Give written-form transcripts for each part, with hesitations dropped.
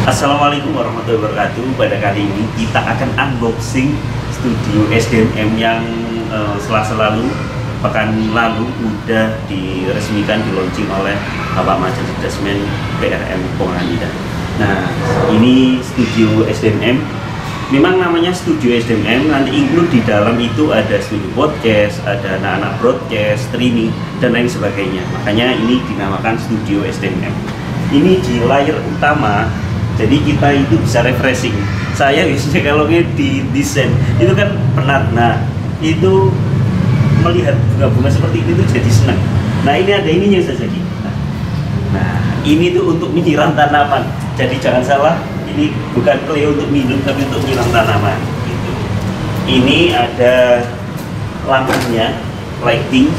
Assalamualaikum warahmatullahi wabarakatuh. Pada kali ini kita akan unboxing studio SDMM yang selalu pekan lalu udah diresmikan, di launching oleh Bapak Majelis Desmen PRM Ponganida. Nah, ini studio SDMM. Memang namanya studio SDMM, nanti include di dalam itu ada studio podcast, ada anak-anak broadcast, streaming, dan lain sebagainya. Makanya ini dinamakan studio SDMM. Ini di layar utama, jadi kita itu bisa refreshing. Saya biasanya kalau di desain itu kan penat. Nah, itu melihat bunga-bunga seperti ini tuh jadi senang. Nah, ini ada ininya saja gitu. Nah, ini tuh untuk menyiram tanaman. Jadi jangan salah, ini bukan clay untuk minum, tapi untuk menyiram tanaman. Gitu. Ini ada lampunya, lighting.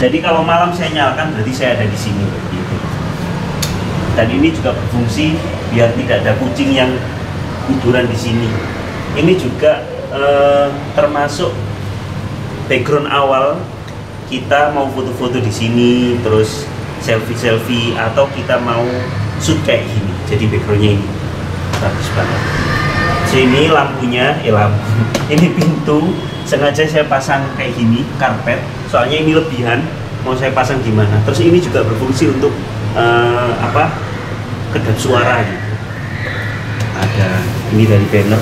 Jadi kalau malam saya nyalakan, berarti saya ada di sini. Gitu. Dan ini juga berfungsi biar tidak ada kucing yang tiduran di sini. Ini juga termasuk background awal kita mau foto-foto di sini, terus selfie atau kita mau shoot kayak gini. Jadi backgroundnya ini bagus banget. Sini lampunya, ini pintu sengaja saya pasang kayak gini, karpet. Soalnya ini lebihan, mau saya pasang gimana. Terus ini juga berfungsi untuk kedap suara gitu. Ada ini dari banner.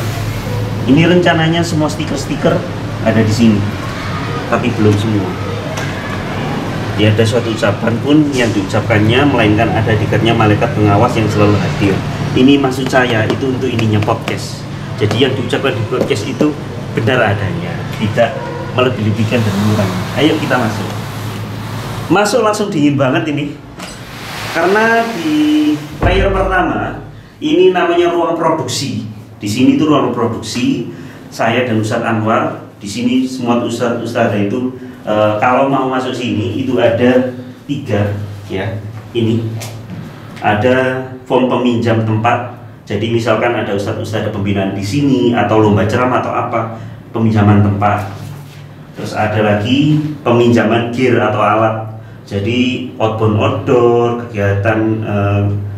Ini rencananya semua stiker ada di sini, tapi belum semua. Ya, ada suatu ucapan pun yang diucapkannya, melainkan ada dikatnya malaikat pengawas yang selalu hadir. Ini maksud saya itu untuk ininya podcast. Jadi yang diucapkan di podcast itu benar adanya, tidak melebih-lebihkan dan mengurangi. Ayo kita masuk. Masuk langsung dingin banget ini. Karena di layer pertama ini namanya ruang produksi. Di sini tuh ruang produksi. Saya dan Ustadz Anwar. Di sini semua ustadz itu kalau mau masuk sini itu ada 3 ya. Ini ada form peminjam tempat. Jadi misalkan ada ustadz pembinaan di sini atau lomba ceramah atau apa, peminjaman tempat. Terus ada lagi peminjaman gear atau alat. Jadi outbound outdoor, kegiatan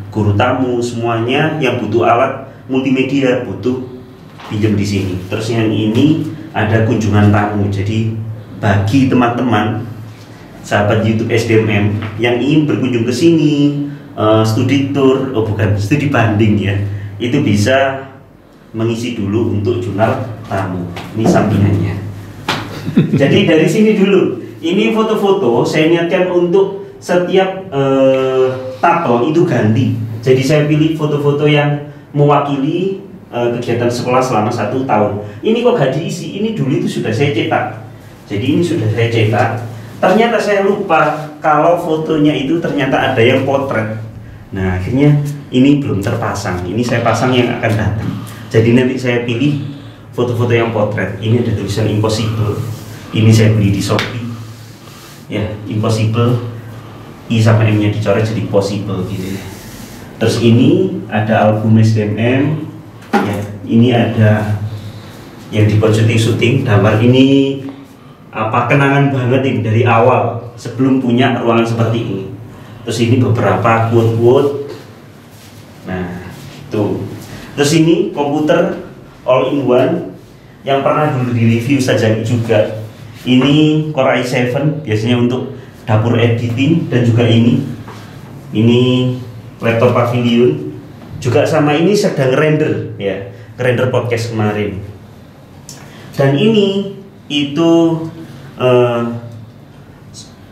guru tamu, semuanya yang butuh alat multimedia butuh pinjam di sini. Terus yang ini ada kunjungan tamu. Jadi bagi teman-teman sahabat YouTube SDMM yang ingin berkunjung ke sini, studi tour, studi banding ya, itu bisa mengisi dulu untuk jurnal tamu. Ini sampingannya. Jadi dari sini dulu. Ini foto-foto saya niatkan untuk setiap tabel itu ganti. Jadi saya pilih foto-foto yang mewakili kegiatan sekolah selama 1 tahun. Ini kok gak diisi? Ini dulu itu sudah saya cetak. Jadi ini sudah saya cetak. Ternyata saya lupa kalau fotonya itu ternyata ada yang potret. Nah, akhirnya ini belum terpasang. Ini saya pasang yang akan datang. Jadi nanti saya pilih foto-foto yang potret. Ini ada tulisan impossible. Ini saya beli di Shopee. Ya, impossible, I sama M nya dicoret jadi possible gitu ya. Terus ini ada album SDMM ya, ini ada yang dibuat syuting gambar. Ini kenangan banget ini dari awal sebelum punya ruangan seperti ini. Terus ini beberapa quote. Nah, tuh. Terus ini komputer all in one yang pernah dulu di review saja juga. Ini Core i7 biasanya untuk dapur editing, dan juga ini laptop Pavilion juga sama, ini sedang render ya, render podcast kemarin. Dan ini itu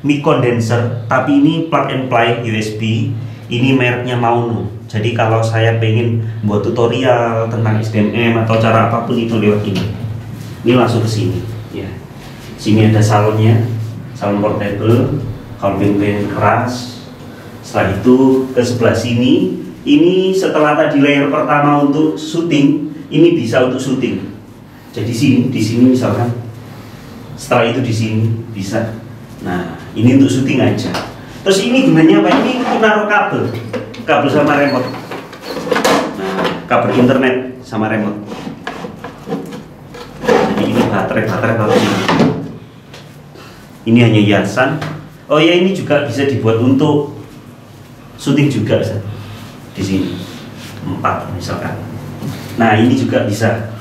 mic condenser, tapi ini plug and play USB. Ini mereknya Mauno. Jadi kalau saya pengen buat tutorial tentang SDMM atau cara apapun itu lewat ini langsung ke sini ya. Sini ada salonnya, salon portable, kaleng keras. Setelah itu ke sebelah sini, ini setelah tadi layer pertama untuk syuting, ini bisa untuk syuting. Jadi di sini misalkan, setelah itu di sini bisa. Nah, ini untuk syuting aja. Terus ini gunanya apa? Ini naruh kabel sama remote. Nah, kabel internet sama remote. Jadi ini baterai kalau ini. Ini hanya hiasan. Oh ya, ini juga bisa dibuat untuk syuting juga, Ustaz. Di sini. 4 misalkan. Nah ini juga bisa.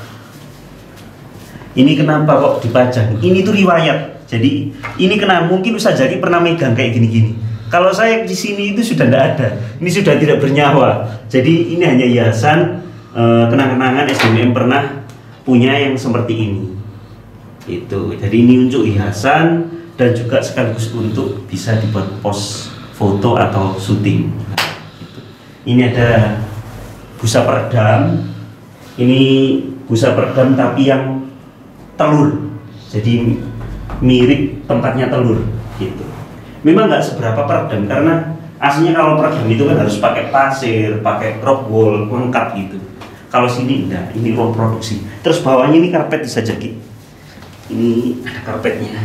Ini kenapa kok dipajang? Ini tuh riwayat. Jadi ini kenapa? Mungkin Ustaz Zaki pernah megang kayak gini-gini. Kalau saya di sini itu sudah tidak ada. Ini sudah tidak bernyawa. Jadi ini hanya hiasan kenang-kenangan SDM pernah punya yang seperti ini. Itu. Jadi ini untuk hiasan dan juga sekaligus untuk bisa dibuat pos foto atau syuting. Ini ada busa peredam. Ini busa peredam tapi yang telur. Jadi mirip tempatnya telur gitu. Memang nggak seberapa peredam karena aslinya kalau peredam itu kan harus pakai pasir, pakai rock wool lengkap gitu. Kalau sini enggak, ini ruang produksi. Terus bawahnya ini karpet bisa jadi. Ini ada karpetnya.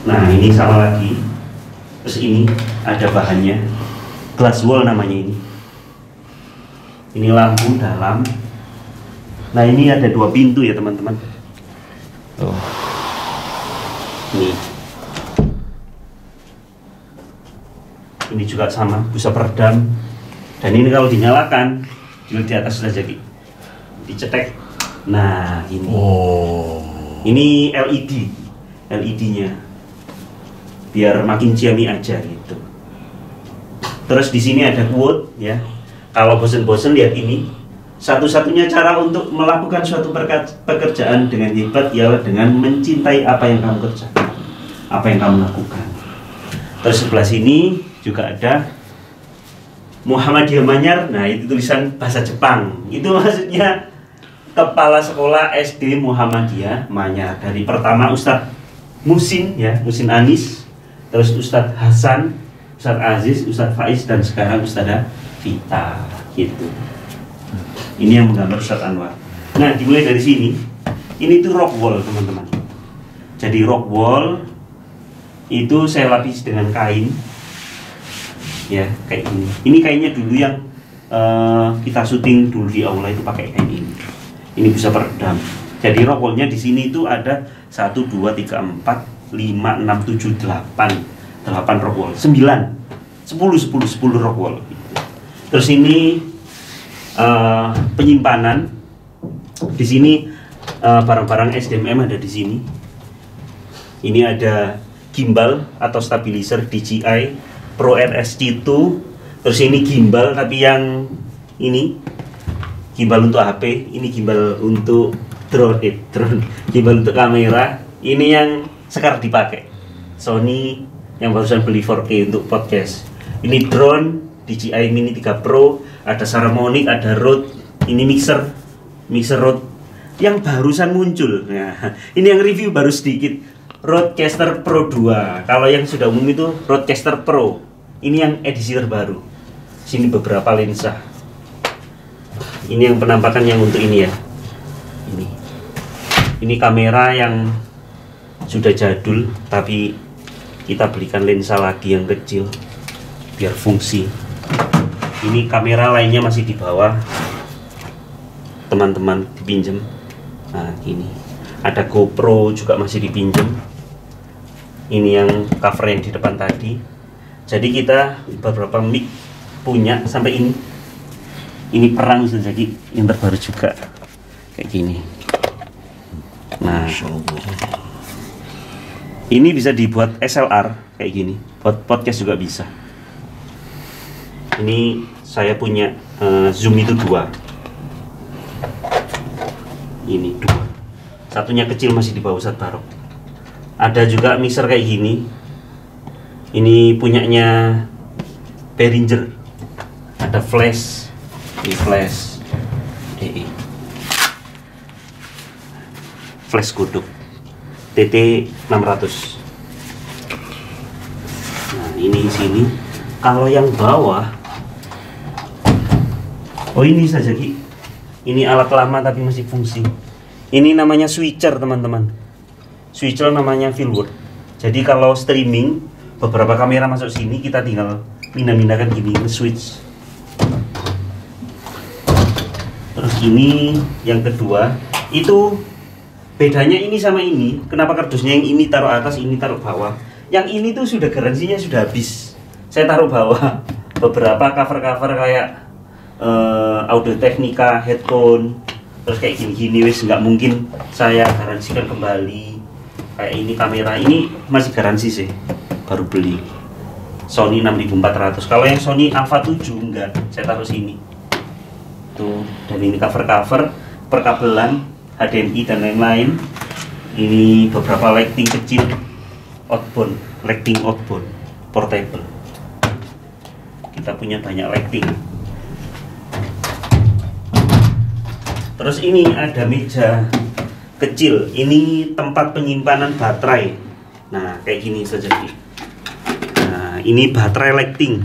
Nah ini sama lagi. Terus ini ada bahannya, glass wall namanya ini. Ini lampu dalam. Nah ini ada 2 pintu ya teman-teman. Oh. Ini juga sama, busa peredam. Dan ini kalau dinyalakan, di atas sudah jadi dicetek. Nah ini. Oh. Ini LED-nya. Biar makin ciami aja gitu. Terus di sini ada quote ya. Kalau bosen-bosen lihat ini. Satu-satunya cara untuk melakukan suatu pekerjaan dengan hebat ialah dengan mencintai apa yang kamu kerjakan, apa yang kamu lakukan. Terus sebelah sini juga ada Muhammadiyah Manyar. Nah itu tulisan bahasa Jepang. Itu maksudnya Kepala Sekolah SD Muhammadiyah Manyar. Dari pertama Ustadz Musin ya, Musin Anis. Terus Ustadz Hasan, Ustadz Aziz, Ustadz Faiz, dan sekarang Ustadzah Vita gitu. Ini yang menggambar Ustadz Anwar. Nah dimulai dari sini. Ini tuh rock wall teman-teman. Jadi rock wall itu saya lapis dengan kain. Ya kayak ini. Ini kainnya dulu yang kita syuting dulu di aula itu pakai kain ini. Ini bisa peredam. Jadi rock wallnya di sini itu ada 1, 2, 3, 4, 5, 6, 7, 8 rock wall. 9, 10 rock wall. Terus ini penyimpanan. Di sini barang-barang SDM ada di sini. Ini ada gimbal atau stabilizer DJI Pro RSC2. Terus ini gimbal tapi yang ini gimbal untuk HP, ini gimbal untuk drone, gimbal untuk kamera. Ini yang sekarang dipakai Sony yang barusan beli 4K untuk podcast. Ini drone DJI Mini 3 Pro, ada Saramonic, ada Rode, ini mixer Rode yang barusan muncul. Nah, ini yang review baru sedikit, Rodecaster Pro 2. Kalau yang sudah umum itu Rodecaster Pro. Ini yang edisi terbaru. Sini beberapa lensa. Ini yang penampakan yang untuk ini ya. Ini kamera yang sudah jadul, tapi kita belikan lensa lagi yang kecil biar fungsi. Ini kamera lainnya masih di bawah, teman-teman, dipinjem. Nah ini ada GoPro juga masih dipinjem. Ini yang cover yang di depan tadi. Jadi kita beberapa mic punya sampai ini. Ini perang jadi yang terbaru juga kayak gini. Nah ini bisa dibuat SLR kayak gini, buat podcast juga bisa. Ini saya punya zoom itu 2. Ini 2. Satunya kecil masih di bawah Ustadz Barok. Ada juga mixer kayak gini. Ini punyanya Behringer. Ada flash. Ini flash. Flash godok. TT 600. Nah, ini di sini. Kalau yang bawah, oh ini saja Ki. Ini alat lama tapi masih fungsi. Ini namanya switcher teman-teman. Switcher namanya Filword. Jadi kalau streaming beberapa kamera masuk sini, kita tinggal pindah-pindahkan gini, switch. Terus ini yang kedua, itu bedanya ini sama ini. Kenapa kardusnya yang ini taruh atas, ini taruh bawah? Yang ini tuh sudah garansinya sudah habis. Saya taruh bawah. Beberapa cover-cover kayak Audio Technica headphone, terus kayak gini-gini wis nggak mungkin saya garansikan kembali. Kayak ini kamera ini masih garansi sih, baru beli Sony 6400. Kalau yang Sony Alpha 7 enggak, saya taruh sini tuh. Dan ini cover perkabelan HDMI dan lain-lain. Ini beberapa lighting kecil outbound, lighting outbound portable. Kita punya banyak lighting. Terus ini ada meja kecil, ini tempat penyimpanan baterai. Nah kayak gini saja. Nah ini baterai lighting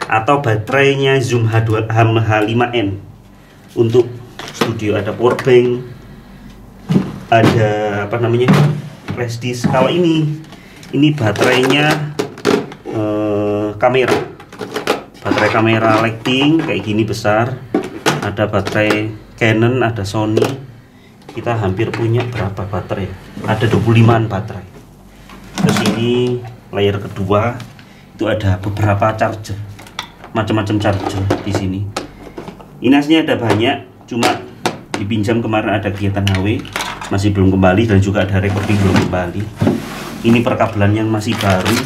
atau baterainya Zoom H5n. Untuk studio ada power bank, ada apa namanya, flash disk. Kalau ini baterainya kamera, baterai kamera lighting kayak gini besar. Ada baterai Canon, ada Sony. Kita hampir punya berapa baterai? Ada 25an baterai. Terus ini layer kedua, itu ada beberapa charger, macam-macam charger di sini. Ini aslinya ada banyak, cuma dipinjam kemarin ada kegiatan HW, masih belum kembali, dan juga ada recording belum kembali. Ini perkabelan yang masih baru,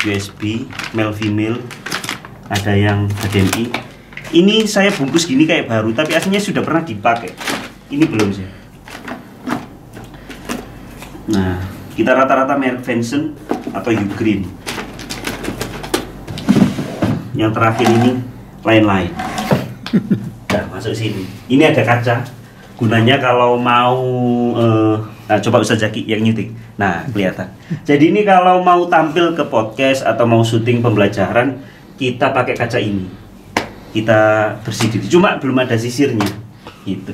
USB, male female, ada yang HDMI. Ini saya bungkus gini kayak baru, tapi aslinya sudah pernah dipakai. Ini belum sih. Nah, kita rata-rata merek Venson atau Ugreen. Yang terakhir ini lain-lain. Nah, masuk sini. Ini ada kaca. Gunanya kalau mau nah, coba Ustaz Zaki yang nyuting. Nah, kelihatan. Jadi ini kalau mau tampil ke podcast atau mau syuting pembelajaran, kita pakai kaca ini. Kita bersidir. Cuma belum ada sisirnya. Gitu.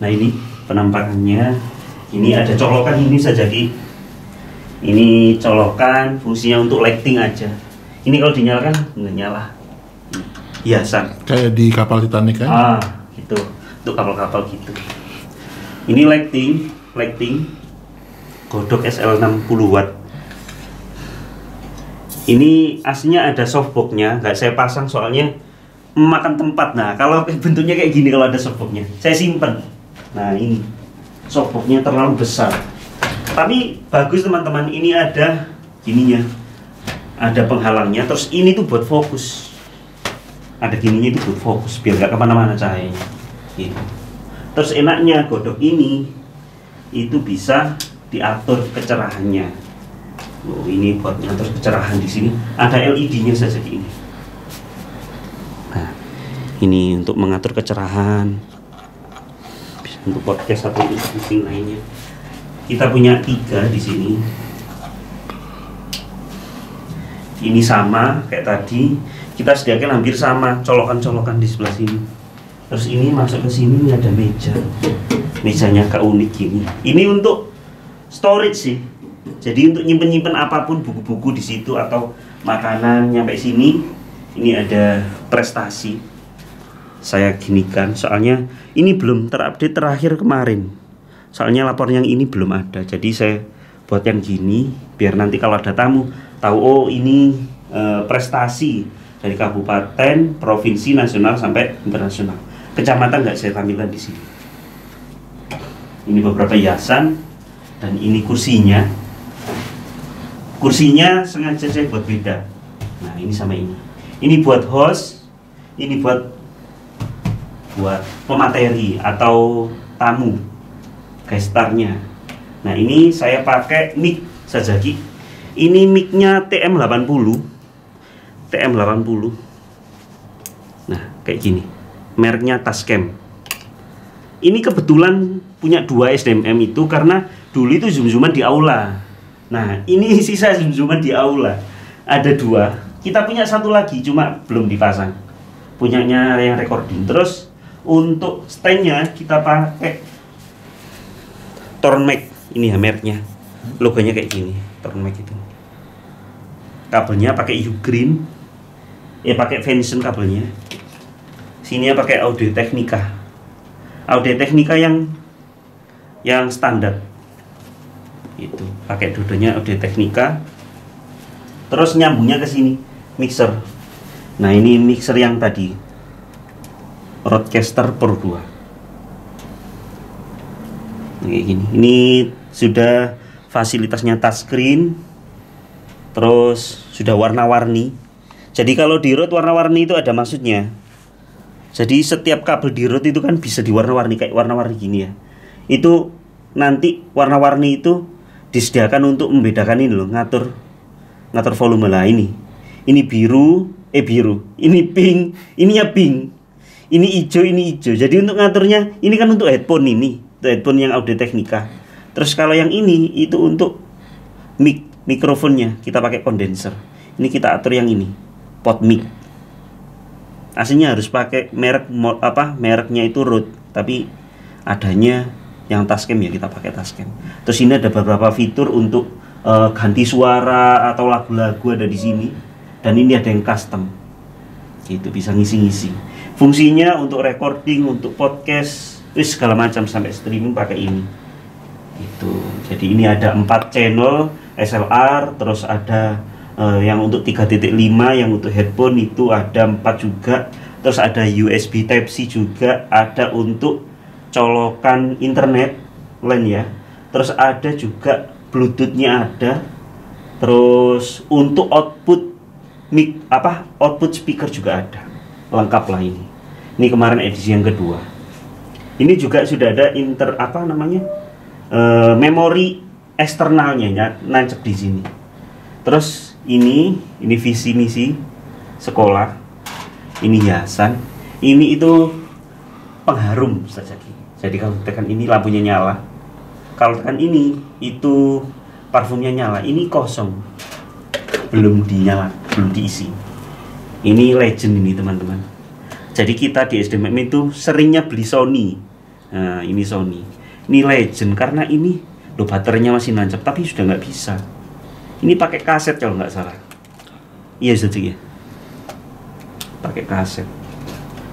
Nah, ini penampakannya. Ini ada colokan ini saja, Ki. Ini colokan, fungsinya untuk lighting aja. Ini kalau dinyalakan nggak nyala. Hiasan. Kayak di kapal Titanic kan? Ah, gitu. Untuk kapal-kapal gitu. Ini lighting Godok SL60 watt. Ini aslinya ada softboxnya, nggak saya pasang soalnya memakan tempat. Nah, kalau bentuknya kayak gini, kalau ada softboxnya, saya simpen. Nah, ini softboxnya terlalu besar. Tapi bagus teman-teman, ini ada gininya, ada penghalangnya. Terus ini tuh buat fokus. Ada gininya itu buat fokus, biar nggak kemana-mana cahayanya. Gitu. Terus enaknya Godok ini itu bisa diatur kecerahannya. Oh, ini buat ngatur kecerahan di sini. Ada LED-nya saja ini. Nah, ini untuk mengatur kecerahan. Untuk podcast atau untuk lainnya. Kita punya 3 di sini. Ini sama kayak tadi. Kita sediakan hampir sama, colokan-colokan di sebelah sini. Terus ini masuk ke sini, ada meja. Mejanya agak unik gini. Ini untuk storage sih. Jadi untuk nyimpen-nyimpen apapun, buku-buku di situ atau makanan nyampe sini. Ini ada prestasi. Saya ginikan, soalnya ini belum terupdate terakhir kemarin. Soalnya lapor yang ini belum ada. Jadi saya buat yang gini, biar nanti kalau ada tamu tahu, oh ini prestasi dari kabupaten, provinsi, nasional sampai internasional. Kecamatan nggak saya tampilkan di sini. Ini beberapa hiasan dan ini kursinya. Kursinya sengaja saya buat beda. Nah, ini sama ini. Ini buat host, ini buat pemateri atau tamu, gestarnya. Nah, ini saya pakai mic saja, Ki. Ini micnya TM80. Nah, kayak gini. Mereknya Tascam. Ini kebetulan punya 2 SDMM itu karena dulu itu zoom-zooman di aula. Nah, ini sisa zoom-zooman di aula. Ada 2. Kita punya 1 lagi, cuma belum dipasang. Punyanya yang recording. Terus untuk standnya kita pakai Tornmac. Ini ya mereknya. Logonya kayak gini, Tornmac itu. Kabelnya pakai Ugreen. Pakai Venson kabelnya. Sini ya pakai Audio Technica. Audio Technica yang standar. Itu pakai dudunya Audio Technica. Terus nyambungnya ke sini mixer. Nah, ini mixer yang tadi Rodecaster Pro 2. Kayak gini. Ini sudah fasilitasnya touchscreen, terus sudah warna-warni. Jadi kalau di Rode warna-warni itu ada maksudnya. Jadi setiap kabel di Rode itu kan bisa diwarna-warni, kayak warna-warni gini ya. Itu nanti warna-warni itu disediakan untuk membedakan ini loh, ngatur volume lah. Ini biru, ini pink, ininya pink, ini hijau, ini hijau. Jadi untuk ngaturnya ini kan untuk headphone untuk headphone yang Audio Technica. Terus kalau yang ini itu untuk mikrofonnya, kita pakai kondenser. Ini kita atur yang ini, pot mic. Aslinya harus pakai mereknya itu Rode, tapi adanya yang Tascam ya kita pakai Tascam. Terus ini ada beberapa fitur untuk ganti suara atau lagu-lagu ada di sini. Dan ini ada yang custom, gitu, bisa ngisi-ngisi. Fungsinya untuk recording, untuk podcast, segala macam sampai streaming pakai ini. Gitu. Jadi ini ada 4 channel SLR, terus ada yang untuk 3.5, yang untuk headphone itu ada 4 juga. Terus ada USB Type-C juga, ada untuk colokan internet LAN ya. Terus ada juga Bluetooth-nya ada. Terus untuk output output speaker juga ada. Lengkap lah ini. Ini kemarin edisi yang kedua. Ini juga sudah ada memori eksternalnya nancep di sini. Terus ini visi misi sekolah. Ini hiasan. Ini itu pengharum saja. Jadi kalau tekan ini lampunya nyala. Kalau tekan ini itu parfumnya nyala. Ini kosong, belum diisi. Ini legend ini teman-teman. Jadi kita di SDMM itu seringnya beli Sony. Nah ini Sony. Ini legend karena ini baterainya masih nancap, tapi sudah nggak bisa. Ini pakai kaset kalau nggak salah. Iya saja ya. Pakai kaset.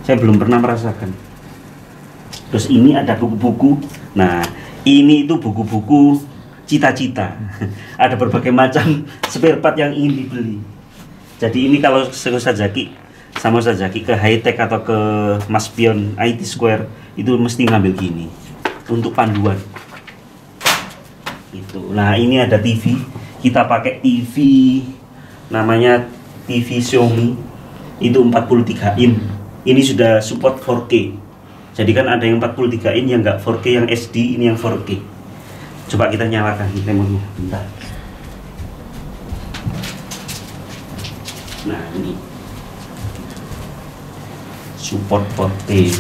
Saya belum pernah merasakan. Terus ini ada buku-buku. Nah ini itu buku-buku cita-cita. Ada berbagai macam spare part yang ingin dibeli. Jadi ini kalau Ustaz Zaki ke High Tech atau ke Mas Pion IT Square itu mesti ngambil gini untuk panduan. Itu. Nah ini ada TV. Kita pakai TV namanya TV Xiaomi itu 43 in. Ini sudah support 4K. Jadi kan ada yang 43 in yang nggak 4K, yang SD, ini yang 4K. Coba kita nyalakan remote-nya, bentar. Nah ini support 4K.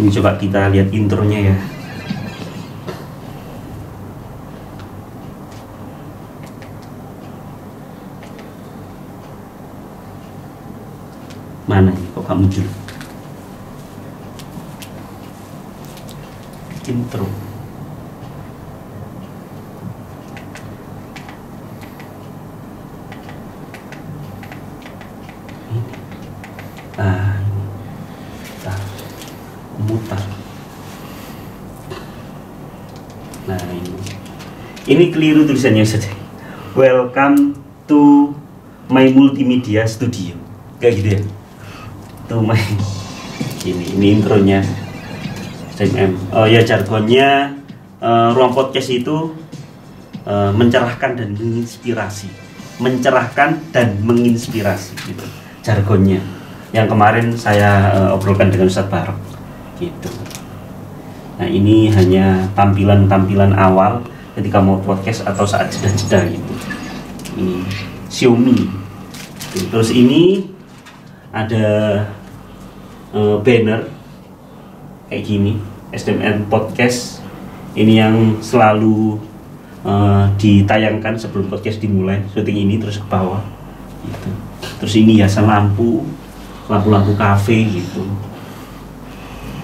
Ini coba kita lihat intronya ya. Mana ini kok gak muncul intro? Mutar. Nah ini keliru tulisannya saja. Welcome to my multimedia studio, kayak gitu ya. Tuh ini intronya SDMM. Oh ya, jargonnya ruang podcast itu mencerahkan dan menginspirasi gitu jargonnya. Yang kemarin saya obrolkan dengan Ustadz Barok gitu. Nah ini hanya tampilan awal ketika mau podcast atau saat jeda-jeda gitu. Ini Xiaomi. Terus ini ada banner kayak gini, SDMM Podcast. Ini yang selalu ditayangkan sebelum podcast dimulai syuting ini, terus ke bawah gitu. Terus ini hiasan lampu kafe gitu,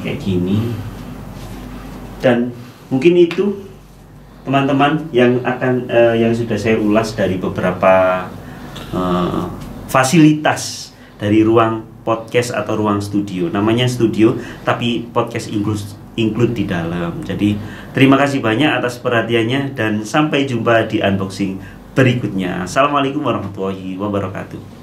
kayak gini. Dan mungkin itu teman-teman yang yang sudah saya ulas dari beberapa fasilitas dari ruang podcast atau ruang studio. Namanya studio tapi podcast include di dalam. Jadi terima kasih banyak atas perhatiannya dan sampai jumpa di unboxing berikutnya. Assalamualaikum warahmatullahi wabarakatuh.